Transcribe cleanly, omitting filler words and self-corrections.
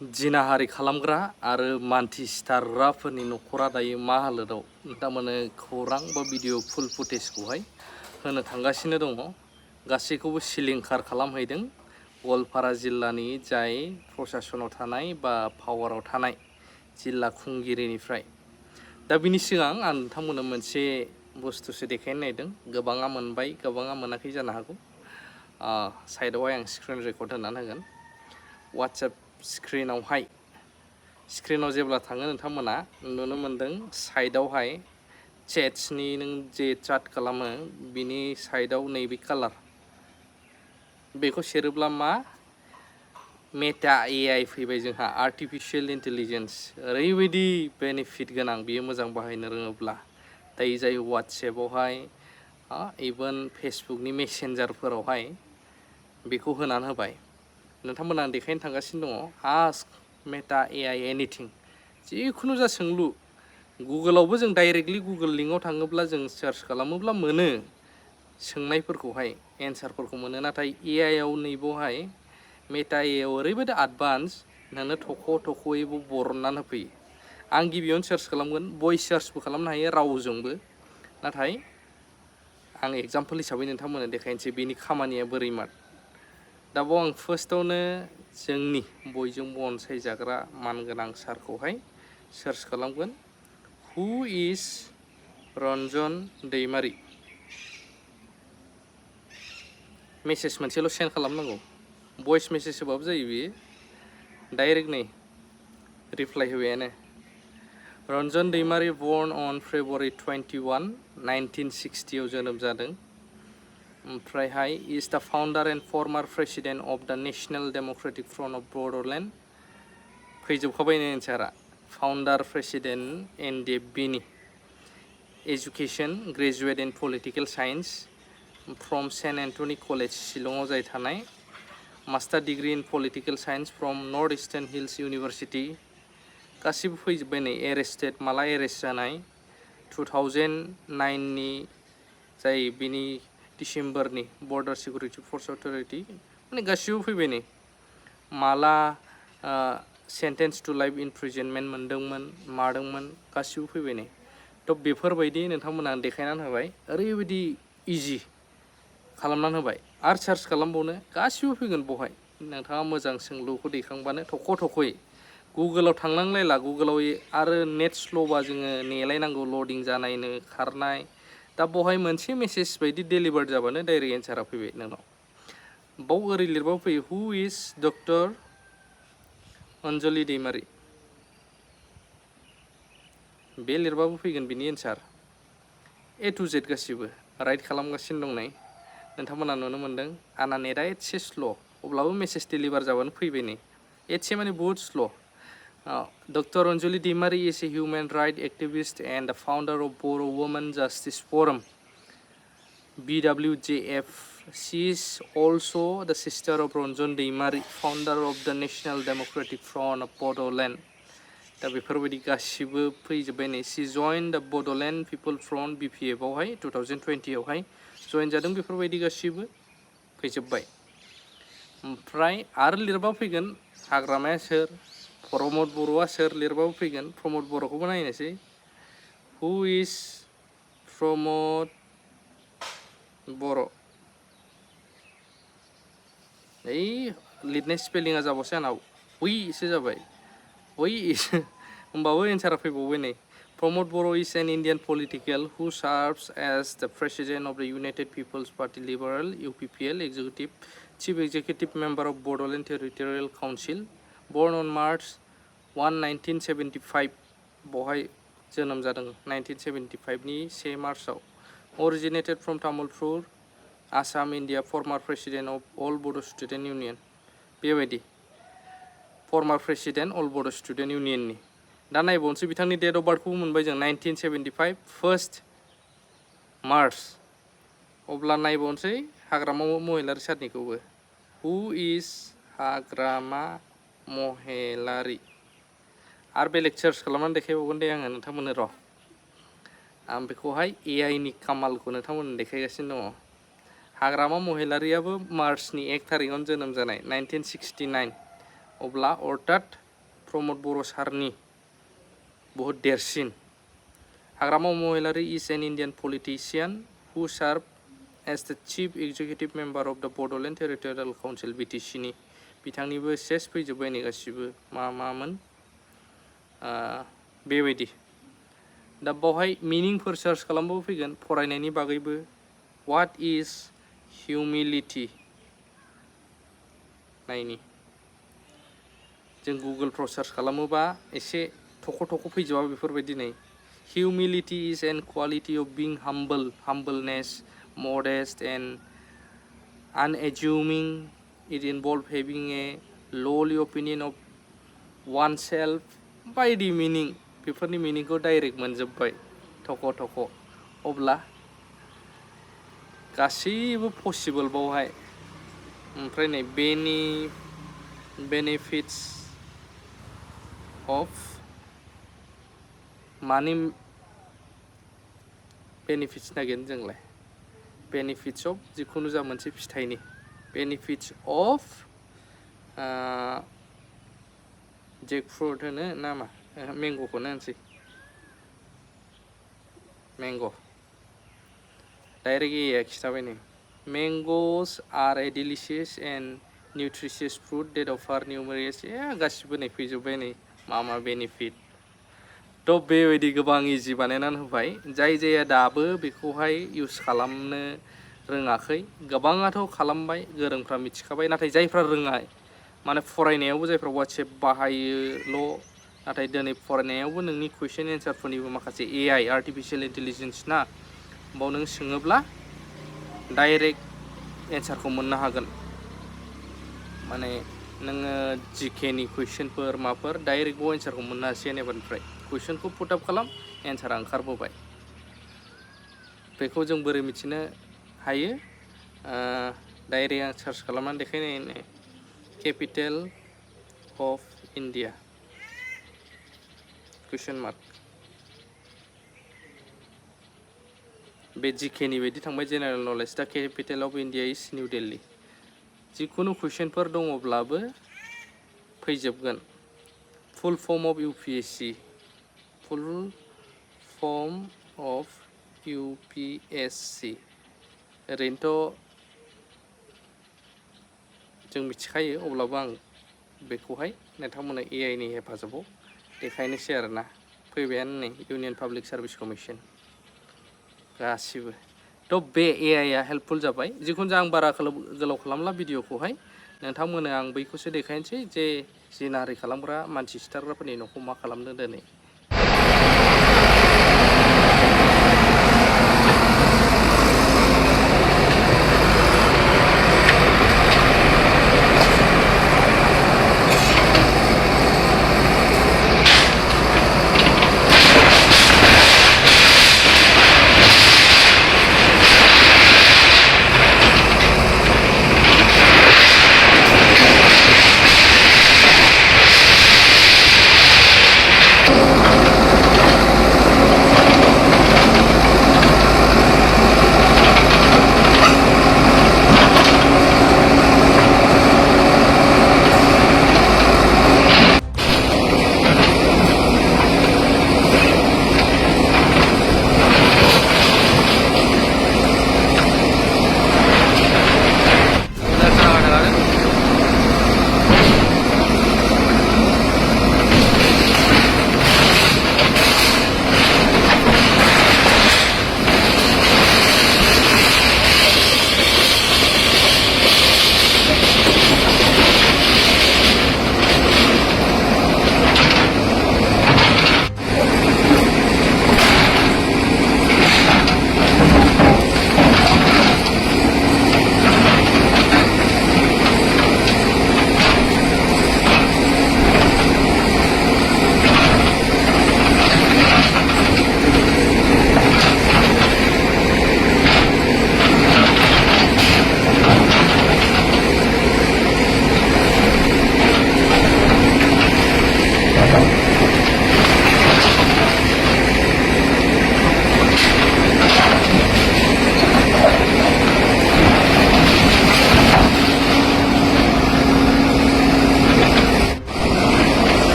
जिनाहारि खालामग्रा आरो मानसि सिथारग्राफोरनि न'खरा दायो मा हालोदाव थारमाने खौरां बा भिडिअ फुल फुटेजखौहाय होनो थांगासिनो दङ। गासैखौबो सिलिंखार खालामहैदों गवालपारा जिल्लानि जाय प्रसासनाव थानाय बा पावाराव थानाय जिल्ला खुंगिरिनिफ्राय। दा बिनि सिगां आं नोंथांमोननो मोनसे बुस्थुसो देखायनो नागिरदों। गोबाङा मोनबाय, गोबाङा मोनाखै जानो हागौ। साइडआवहाय आं स्क्रिन रेकर्ड होनानै होगोन। वाट्सएप स्क्रिनाव जेब्ला थाङो नोंथांमोना नुनो मोन्दों साइडआवहाय चेट्सनि नों जे चाट खालामो बिनि साइडआव नैबे कालार बेखौ सेरोब्ला मा मेटा AI फैबाय जोंहा आर्टिफिशियेल इन्टेलिजेन्स। ओरैबायदि बेनिफिट गोनां बियो मोजां बाहायनो रोङोब्ला। दायो जाय वाट्सएपआवहाय इभेन फेसबुकनि मेसेन्जारफोरावहाय बेखौ होनानै होबाय। नोंथांमोना देखायनो थांगासिनो दङ आस्क मेटा AI एनिथिं, जिखुनु जा सोंलु। गुगोलावबो जों डाइरेक्टलि गुगोल लिंकआव थाङोब्ला जों सार्च खालामोब्ला मोनो सोंनायफोरखौहाय एन्सारफोरखौ मोनो। नाथाय AIआव नैबावहाय मेटा AIआव ओरैबायदि एडभान्स नोंनो थख'यैबो बरननानै होफैयो। आं गिबियावनो सार्च खालामगोन, भइस सार्चबो खालामनो हायो रावजोंबो। नाथाय आं एग्जाम्पल हिसाबै नोंथांमोननो देखायनोसै बेनि खामानिया बोरै मा। दा बाव आं फार्स्टआवनो जोंनि बयजोंबो अनसायजाग्रा मानगोनां सारखौहाय सार्च खालामगोन। Who is Ranjan Daimary? Message मोनसेल' सेन्ड खालामनांगौ, भइस मेसेज होबाबो जायो बियो। डाइरेक्ट नै रिप्लाइ होबायानो। Ranjan Daimary born on February 21, 1960 जोनोम जादों। ओमफ्रायहाय is the founder and former president of the National Democratic Front of Bodoland. फैजोबखाबाय एन्सारा। फाउन्डार प्रेसिडेन्ट NDFB-नि। Education graduate in political science from saint Anthony college शिलंआव जाय थानाय। Master degree in political science from North Eastern Hill university. गासिबो फैजोब्बाय नै। Arrested माला arrest जानाय 2009नि जाय बिनि डिसेम्बरनि बर्डार सिकिउरिटि फर्स अथरिटि माने गासिबो फैबाय नै। माला सेन्टेन्स टु लाइफ इनप्रिजनमेन्ट मोनदोंमोन मादोंमोन गासिबो फैबाय नै। थ' बेफोरबायदि नोंथांमोना देखायनानै होबाय, ओरैबायदि इजि खालामनानै होबाय। आरो सार्च खालामबावनो गासिबो फैगोन बहाय। नोंथाङा मोजां सोंलुखौ दैखांबानो थख'यै गुगोलाव थांनांलायला। गुगोलाव आरो नेट स्ल'बा जोङो नेलायनांगौ लडिं जानायनो खारनाय। दा बहाय मोनसे मेसेज बायदि डेलिभार्ड जाबानो डाइरेक्ट एन्सारा फैबाय नोंनाव। बाव ओरै लिरबाबो फैयो, हु इज डक्टर अन्जलि दैमारि? बे लिरबाबो फैगोन बिनि एन्सार। A to Z गासिबो राइट खालामगासिनो दं नै। नोंथांमोना नुनो मोन्दों आंना नेटआ एसे स्ल', अब्लाबो मेसेज डेलिभार जाबानो फैबाय नै। एसे माने बुहुद slow'. Dr. Anjali Dimari is a human rights activist and the founder of Boro Women Justice Forum, BWJF. She is also the sister of Ranjan Dimari, founder of the National Democratic Front of Bodoland. दा बेफोरबायदि गासिबो फैजोब्बाय नै। C जइन द बड'लेण्ड पिपल front BPF आवहाय 2020आवहाय जइन जादों। बेफोरबायदि गासिबो फैजोब्बाय। ओमफ्राय आरो लिरबा फैगोन हाग्रामाया सोर, प्रमद बर'आ सोर लिरबाबो फैगोन। प्रमद बर'खौबो नायनोसै। हु इज प्रमद बर'? ओइ लिरनाय स्पेलिंआ जाबावसै आंनाव वैसो जाबाय। वै होमबाबो एन्सारा फैबावबाय नै। Pramod Boro' is an Indian political who serves as the president of the United People's Party Liberal UPPL chief executive member of Bodoland territorial council. Born on March 1, 1975 बहाय जोनोम जादों 1975नि 1 मार्चआव। Originated from Tamulpur, Assam, India. Former president of all Bodo' student union. बेबायदि फर्मार president अल Bodo' student इउनियननि। दा नायबावनोसै बिथांनि date of बार्थखौबो मोनबाय जों 1975 1 मार्च। अब्ला नायबावनोसै हाग्रामा महिलारि सारनिखौबो। हु इज हाग्रामा महिलारि? आरो बेलेग सार्च खालामनानै देखायबावगोन दे आङो नोंथांमोननो र'। आं बेखौहाय AIनि कामालखौ नोंथांमोननो देखायगासिनो दङ। हाग्रामा महिलारियाबो मार्चनि 1 थारिखआवनो जोनोम जानाय 1969। अब्ला अर्थात प्रमद बर' सारनि बहुद देरसिन हाग्रामा महिलारि इज एन इन्डियान पलिटिशियान हु सार्भ एज द चिफ एग्जिकिउटिभ मेम्बार अफ द बड'लेण्ड टेरिटरियेल काउन्सिल BTC नि बिथांनिबो सेस फैजोब्बाय नै गासिबो मामोन बेबायदि दा बावहाय मिनिंफोर सार्च खालामबाबो फैगोन फरायनायनि बागैबो व्हाट इज हिउमिलिटि नायनि जों गुगोलफ्राव सार्च खालामोबा एसे थख' फैजोबा बेफोरबायदि नै humility is an quality of being humbleness modest and unassuming it involves having a lowly opinion of oneself बायदि मिनिं बेफोरनि मिनिंखौ डाइरेक्ट मोनजोब्बाय थख' अब्ला गासैबो पसिबल बावहाय ओमफ्राय नै बेनिफिट्स अफ मानि बेनिफिट्स नागिरनो जोंलाय बेनिफिट्स अफ जिखुनु जा मोनसे फिथाइनि बेनिफिट्स अफ जेकफ्रुट होनो ना मा मेंग'खौनो होनसै मेंग' डाइरेक्ट एया खिथाबाय नै Mangoes are a delicious and nutritious fruit that offer numerous गासिबो नै फैजोब्बाय नै मा बेनिफिट थ' बेबायदि गोबां इजि बानायनानै होबाय जायहा दाबो बेखौहाय इउज खालामनो रोङाखै गोबाङाथ' खालामबाय गोरोंफ्रा मिथिखाबाय नाथाय जायफ्रा रोङा माने फरायनायावबो जायफ्रा वाट्सएप बाहायोल' नाथाय दिनै फरायनायावबो नोंनि कुइसन एन्सारफोरनिबो माखासे AI आर्टिफिशियेल इन्टेलिजेन्स ना बाव नों सोङोब्ला डाइरेक्ट एन्सारखौ मोननो हागोन माने नोङो जिकेनि कुइसनफोर माफोर डाइरेक्ट बाव एन्सारखौ मोननो हासिगोन एबारनिफ्राय कुइसनखौ पुट आप खालाम एन्सारा ओंखारबोबाय बेखौ जों बोरै मिथिनो हायो डाइरेक्ट आं सार्च खालामनानै देखायनाय केपिटेल अफ इन्डिया कुइसन मार्क बे जिकेनि बायदि थांबाय जेनेरेल नलेज दा capital of India is new Delhi जिखुनु कुइसनफोर दङब्लाबो फैजोबगोन full form of UPSC full form of UPSC ओरैनोथ' जों मिथिखायो अब्लाबो आं बेखौहाय नोंथांमोननो AI नि हेफाजाबाव देखायनोसै आरोना फैबायानो नै इउनियन पाब्लिक सार्भिस कमिसन गासिबो थ' बे AI आ हेल्पफुल जाबाय जिखुनु जा आं बारा गोलाव खालामला भिडिअखौहाय नोंथांमोननो आं बैखौसो देखायनोसै जे जिनाहारि खालामग्रा मानसि सिथारग्राफोरनि न'खौ मा खालामदों दिनै